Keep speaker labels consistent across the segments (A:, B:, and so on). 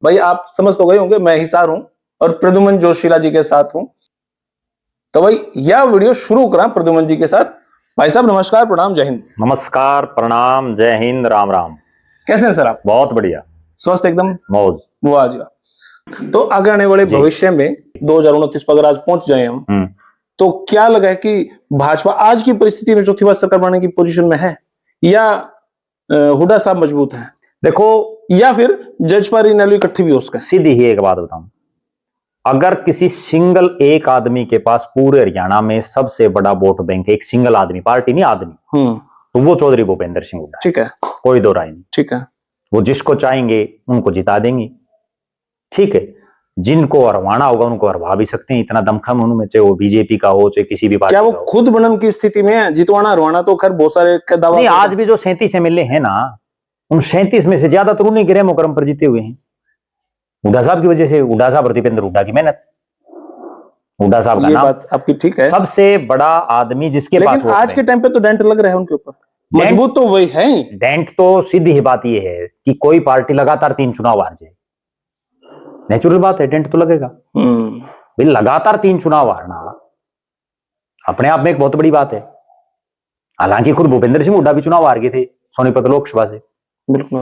A: भाई आप समझ तो गए होंगे, मैं हिसार हूं और प्रद्युमन जोशीला जी के साथ हूं। तो भाई यह वीडियो शुरू करा प्रद्युमन जी के साथ। भाई साहब नमस्कार, प्रणाम, जय हिंद।
B: नमस्कार, प्रणाम, जय हिंद, राम राम।
A: कैसे हैं सर आप?
B: बहुत बढ़िया,
A: स्वस्थ एकदम,
B: मौज।
A: वाह जी वाह। तो आगे आने वाले भविष्य में 2029 पर अगर आज पहुंच जाए हम, तो क्या लगा है कि भाजपा आज की परिस्थिति में चौथी बार सरकार बनाने की पोजीशन में है, या हुड्डा साहब मजबूत है?
B: देखो,
A: या फिर जजपा इनेलो इकट्ठी भी हो सकते हैं?
B: सीधी ही एक बात बताऊं, अगर किसी सिंगल एक आदमी के पास पूरे हरियाणा में सबसे बड़ा वोट बैंक है, एक सिंगल आदमी, पार्टी नहीं आदमी, तो वो चौधरी भूपेंद्र सिंह हुड्डा।
A: ठीक है,
B: कोई दो राय नहीं।
A: ठीक है,
B: वो जिसको चाहेंगे उनको जिता देंगे। ठीक है, जिनको हरवाना होगा उनको हरवा भी सकते हैं, इतना दमखम उनमें, चाहे वो बीजेपी का हो चाहे किसी भी पार्टी
A: क्या
B: का
A: वो
B: हो।
A: खुद बनन की स्थिति में है? जितवाना हरवाना तो खैर बहुत सारे का दावा
B: नहीं, आज भी जो 37 एमएलए हैं ना, उन 37 में से ज्यादातर उन्हीं के रेमो क्रम पर जीते हुए हैं। हुड्डा साहब की वजह से, हुड्डा साहब और दीपेंद्र हुड्डा की मेहनत, हुड्डा साहब का
A: ये
B: नाम।
A: बात आपकी ठीक है,
B: सबसे बड़ा आदमी जिसके पास
A: लेकिन आज के टाइम पे तो डेंट लग रहा है उनके ऊपर।
B: डेंट
A: मजबूत तो वही है।
B: डेंट तो सीधी ही बात ये है कि कोई पार्टी लगातार 3 चुनाव हार जाए, नेचुरल बात है, डेंट तो लगेगा। भाई लगातार 3 चुनाव हारना अपने आप में एक बहुत बड़ी बात है। हालांकि खुद भूपेंद्र सिंह हुड्डा भी चुनाव हार गए थे सोनीपत लोकसभा से,
A: बिल्कुल,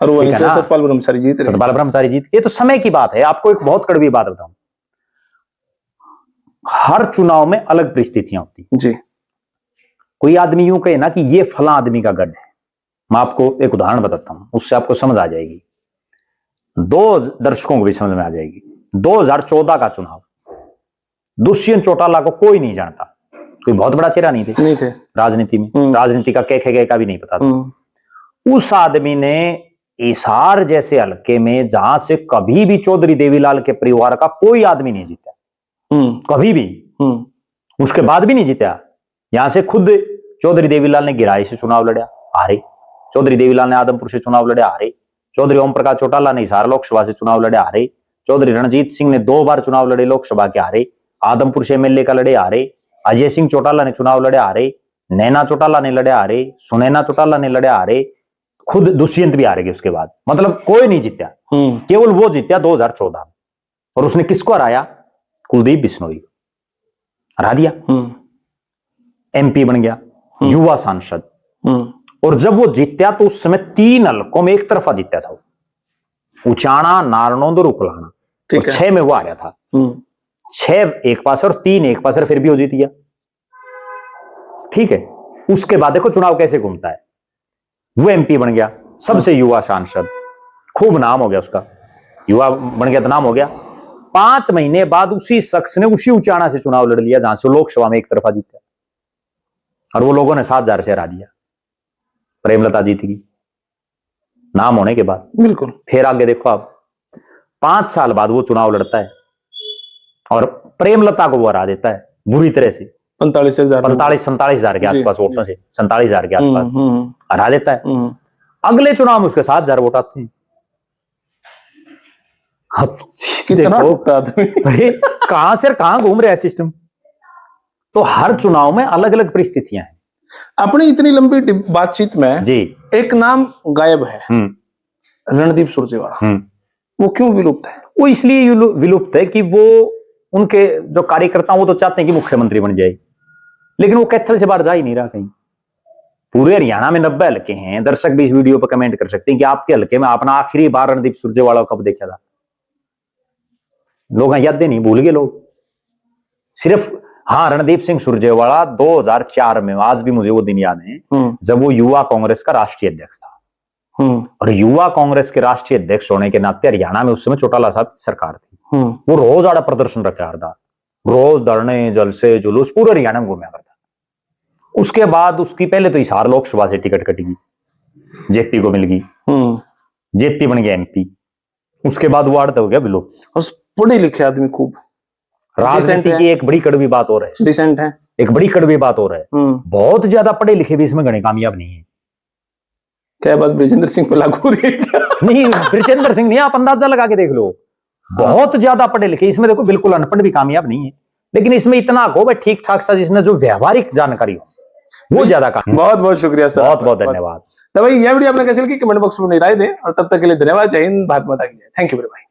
A: और वहीं से सतपाल ब्रह्मचारी जीत रहे।
B: सतपाल ब्रह्मचारी जीत, ये तो समय की बात है। आपको एक बहुत कड़वी बात बताऊं, हर चुनाव में अलग परिस्थितियां होती
A: जी।
B: कोई आदमी यूं कहे ना कि ये फला आदमी का गढ़ है, मैं आपको एक उदाहरण बताता हूं, उससे आपको समझ आ जाएगी, दो दर्शकों को भी समझ में आ जाएगी। 2014 का चुनाव, दुष्यंत चौटाला को कोई नहीं जानता, कोई बहुत बड़ा चेहरा नहीं थे राजनीति में, राजनीति का क्या गए का भी नहीं पता था। उस आदमी ने हिसार जैसे हल्के में, जहां से कभी भी चौधरी देवीलाल के परिवार का कोई आदमी नहीं जीता, कभी भी, उसके बाद भी नहीं जीता, यहां से खुद चौधरी देवीलाल ने गिराई से चुनाव लड़ा, हारे। चौधरी देवीलाल ने आदमपुर से चुनाव लड़े, हारे। चौधरी ओम प्रकाश चौटाला ने हिसार लोकसभा से चुनाव लड़े, हारे। चौधरी रणजीत सिंह ने 2 बार चुनाव लड़े लोकसभा के, हारे। आदमपुर से एमएलए का लड़े, हारे। अजय सिंह चौटाला ने चुनाव लड़े, हारे। नैना चौटाला ने लड़े, हारे। सुनैना चौटाला ने लड़े, हारे। खुद दुष्यंत भी हारेगी उसके बाद, मतलब कोई नहीं जीता, केवल वो जीता 2014 में। और उसने किसको हराया? कुलदीप बिश्नोई को हरा दिया, एमपी बन गया, युवा सांसद। और जब वो जीता तो उस समय 3 हलकों में एक तरफा जीता था, उचाना, नारनौंद और उकलाना, और 6 में वो आ गया था। 6 एक पास और 3 एक पास, फिर भी वो जीत गया। ठीक है, उसके बाद देखो चुनाव कैसे घूमता है, वो एमपी बन गया, सबसे युवा सांसद, खूब नाम हो गया उसका, युवा बन गया तो नाम हो गया। 5 महीने बाद उसी शख्स ने उसी उचाना से चुनाव लड़ लिया जहां से लोकसभा में एक तरफा जीता, और वो लोगों ने 7,000 से हरा दिया। प्रेमलता जीत गई नाम होने के बाद।
A: बिल्कुल।
B: फिर आगे देखो आप, 5 साल बाद वो चुनाव लड़ता है और प्रेमलता को वो हरा देता है बुरी तरह से, 47,000 के आसपास वोटों से, 47,000 के आसपास हरा देता है। अगले चुनाव में उसके 7,000 वोट आते हैं। अब देखो कहां से कहां घूम रहा है सिस्टम। तो हर चुनाव में अलग अलग परिस्थितियां हैं।
A: अपनी इतनी लंबी बातचीत में जी एक नाम गायब है, रणदीप सुरजेवाला। वो क्यों विलुप्त है?
B: वो इसलिए विलुप्त है कि वो, उनके जो कार्यकर्ता वो तो चाहते हैं कि मुख्यमंत्री बन जाए, लेकिन वो कैथल से बाहर जा ही नहीं रहा कहीं। पूरे हरियाणा में 90 हल्के हैं, दर्शक भी इस वीडियो पर कमेंट कर सकते हैं कि आपके हल्के में आपने आखिरी बार रणदीप सुरजेवाला को कब देखा था। लोग याद नहीं, भूल गए लोग। सिर्फ हाँ, रणदीप सिंह सुरजेवाला 2004 में, आज भी मुझे वो दिन याद है, जब वो युवा कांग्रेस का राष्ट्रीय अध्यक्ष था। और युवा कांग्रेस के राष्ट्रीय अध्यक्ष होने के नाते हरियाणा में उस समय चौटाला साहब की सरकार थी। वो रोज आड़ा प्रदर्शन रखा था, रोज धरने, जलसे, जुलूस पूरे हरियाणा में घूमया करता। उसके बाद उसकी पहले तो हिसार लोकसभा से टिकट कटेगी, जेपी को मिल गई, जेपी बन गया एमपी। उसके बाद वो आड़ता हो गया विलुप्त।
A: पढ़े लिखे आदमी, खूब
B: राजनीति की एक बड़ी कड़वी बात हो रही है,
A: डिसेंट है,
B: एक बड़ी कड़वी बात हो रहा है, बहुत ज्यादा पढ़े लिखे भी इसमें घने कामयाब नहीं है।
A: क्या बात ब्रिजेंद्र सिंह पे लागू हो रही है?
B: नहीं, ब्रिजेंद्र सिंह नहीं, आप अंदाजा लगा के देख लो, बहुत ज्यादा पढ़े लिखे इसमें देखो, बिल्कुल अनपढ़ भी कामयाब नहीं है। लेकिन इसमें इतना हो भाई ठीक ठाक सा, जिसने जो व्यवहारिक जानकारी हो वो ज्यादा काम।
A: बहुत बहुत शुक्रिया सर,
B: बहुत बहुत धन्यवाद।
A: तो भाई यह वीडियो आपने कैसे लगी कमेंट बॉक्स में अपनी राय दें और तब तक के लिए धन्यवाद। जय हिंद, भारत माता की जय। थैंक यू मेरे भाई।